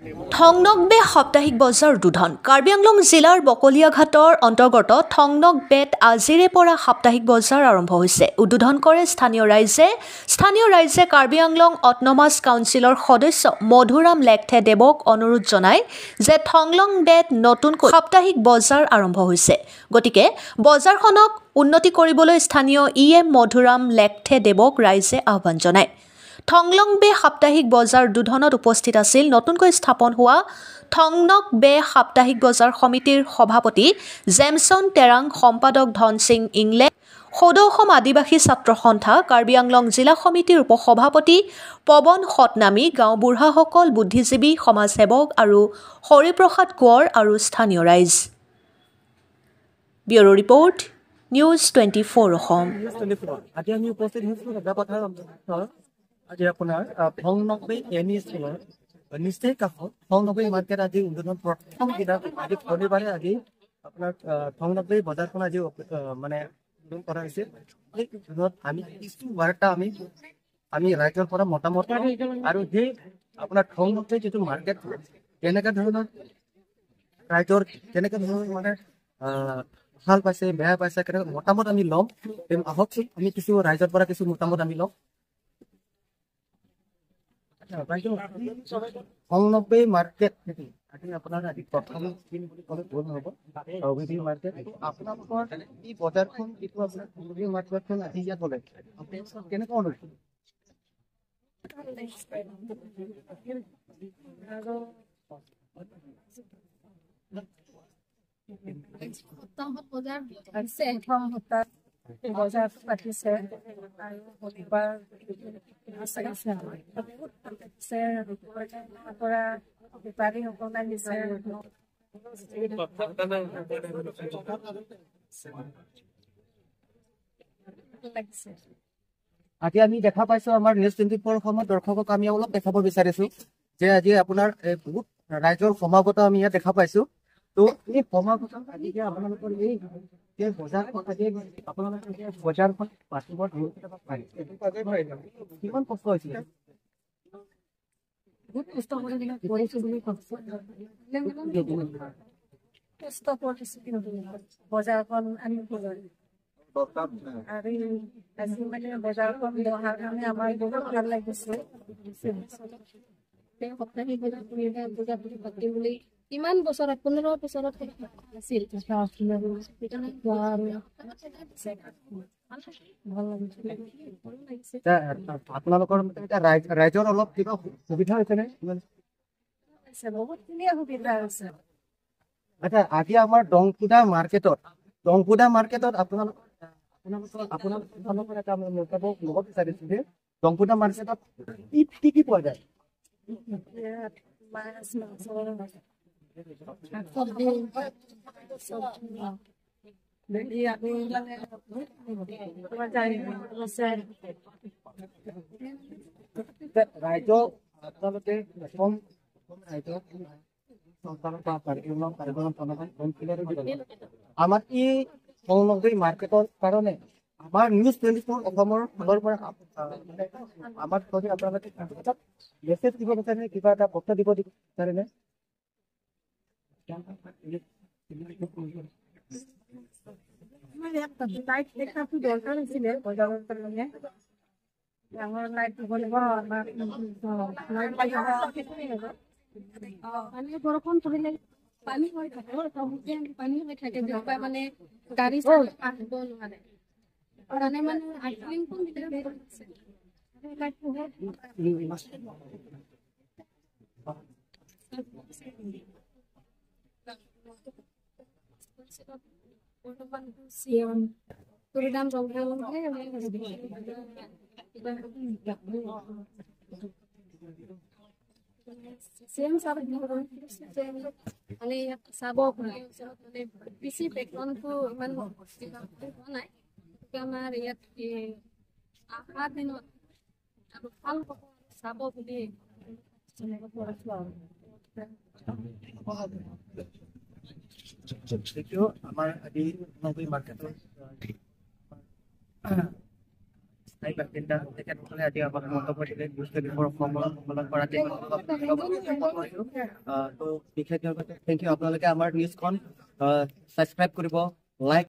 থংনকবে সাপ্তাহিক বজাৰ উদ্বোধন কাৰ্বি আংলং জিলাৰ বকলিয়াঘাটৰ অন্তৰ্গত থংনকবেত আজিৰে পৰা সাপ্তাহিক বজাৰ আৰম্ভ হৈছে। উদ্বোধন কৰে স্থানীয় ৰাইজে কাৰ্বি আংলং অটনমাছ কাউন্সিলৰ সদস্য মধুৰাম লেকথে দেৱক অনুৰোধ জনায় যে থংনকবেত নতুনকৈ সাপ্তাহিক বজাৰ আৰম্ভ হৈছে। গতিকে বজাৰখনক উন্নতি কৰিবলৈ স্থানীয় EM মধুৰাম লেকথে দেৱক ৰাইজে আহ্বান জনায়। থংনকবে সাপ্তাহিক বজাৰ উদ্বোধনত উপস্থিত আছিল নতুনকৈ স্থাপন হোৱা থংনকবে সাপ্তাহিক বজাৰ সমিতিৰ সভাপতি জেমছন টেৰাং, সম্পাদক ধন সিং ইংলেণ্ড, সদৌ অসম আদিবাসী ছাত্ৰ সন্থা, কাৰ্বি আংলং জিলা সমিতিৰ উপসভাপতি পৱন সতনামী, গাঁও বুঢ়াসকল, বুদ্ধিজীৱী, সমাজসেৱক আৰু হৰিপ্ৰসাদ কোঁৱৰ আৰু স্থানীয় ৰাইজ। Bureau report, news 24 Assam. আজি আপোনাৰ থংনকবে এমই স্কুলৰ নিশ্চয় কাষত থংনকবে মাৰ্কেট আজি উদ্বোধন প্ৰথম দিনা আজি শনিবাৰে আজি আপোনাৰ থংনকবে বজাৰখন আজি মানে উদ্বোধন কৰা হৈছে। এই উদ্বোধনত আমি কিছু বাৰ্তা আমি ৰাইজৰ পৰা মতামত আৰু সেই আপোনাৰ থংনকবে যিটো মাৰ্কেট কেনেকুৱা ধৰণৰ ৰাইজৰ কেনেকুৱা ধৰণৰ মানে ভাল পাইছে বেয়া পাইছে কেনেকুৱা মতামত আমি ল'ম। আহকচোন আমি কিছু ৰাইজৰ পৰা কিছু মতামত আমি ল'ম। থংনকবে মাৰ্কেট আপোনাৰ আজি প্ৰথম দিন বুলি ক'লে ভুল নহ'ব। মাৰ্কেট আপোনালোকৰ এই বজাৰখন যিটো আপোনাৰ থংনকবে মাৰ্কেটখন আজি ইয়াত হ'লে কেনেকুৱা অনুভৱ? সপ্তাহত বজাৰ আছে, সপ্তাহ বজাৰ পাতিছে আৰু শনিবাৰ পৰা বেপাৰীসকল আহিছে। আজি আমি দেখা পাইছো আমাৰ নিউজ 24 অসমত দৰ্শকক আমি অলপ দেখাব বিচাৰিছো যে আজি আপোনাৰ বহুত ৰাইজৰ সমাগত আমি ইয়াত দেখা পাইছো। তো এই সমাগত আজি আপোনালোকৰ এই বজাৰখন আজি আপোনালোকে বজাৰখন পাতিবৰ কিমান কষ্ট হৈছিলে? বহুত কষ্ট কৰিছো বুলি কষ্ট কৰিছো বজাৰখন আনিবলৈ আৰু আজি মানে বজাৰখন বহাৰ কাৰণে আমাৰ বহুত ভাল লাগিছে। সপ্তাহিক বজাৰ পাতিম বুলি ইমান বছৰত 15 বছৰত আছিল। আপোনালোকৰ ৰাইজৰ অলপ কিবা সুবিধা হৈছে নে? বহুতখিনিয়ে সুবিধা হৈছে। আচ্ছা, আজি আমাৰ দংকুদা মাৰ্কেটত আপোনালোকৰ এটা মতামত ল'ব বিচাৰিছো যে দংকুদা মাৰ্কেটত কি পোৱা যায়? মাছ, মাংস, ৰাইজক আপোনালোকে আমাৰ এই থংনকবে মাৰ্কেটৰ কাৰণে আমাৰ নিউজ 24 অসমৰ ফালৰ পৰা আমাৰ আপোনালোকে মেছেজ দিব বিচাৰে, কিবা এটা বাৰ্তা দিব বিচাৰেনে? লাইট দেখাটো দৰকাৰ হৈছিলে বজাৰৰ কাৰণে। ডাঙৰ লাইট দিব লাগিব। বৰষুণ পৰিলে পানী হৈ থাকে, পানী হৈ থাকে মানে গাড়ী আহিব নোৱাৰে কাৰণে মানে মানে চাব মানে বেছি বেকগ্ৰাউণ্ডটো ইমান হোৱা নাই। আমাৰ ইয়াত অহা দিনত আৰু ভাল চাব বুলি আমাৰ আজি মাৰ্কেটৰ স্থায়ী বাসিন্দা তেখেতসকলে আজি আমাক মন্তব্য দিলে বিষয়ৰ সম্পাদন কৰাতে তো বিশেষভাৱে থেংক ইউ আপোনালোকে আমাৰ নিউজখন ছাবস্ক্ৰাইব কৰিব লাইক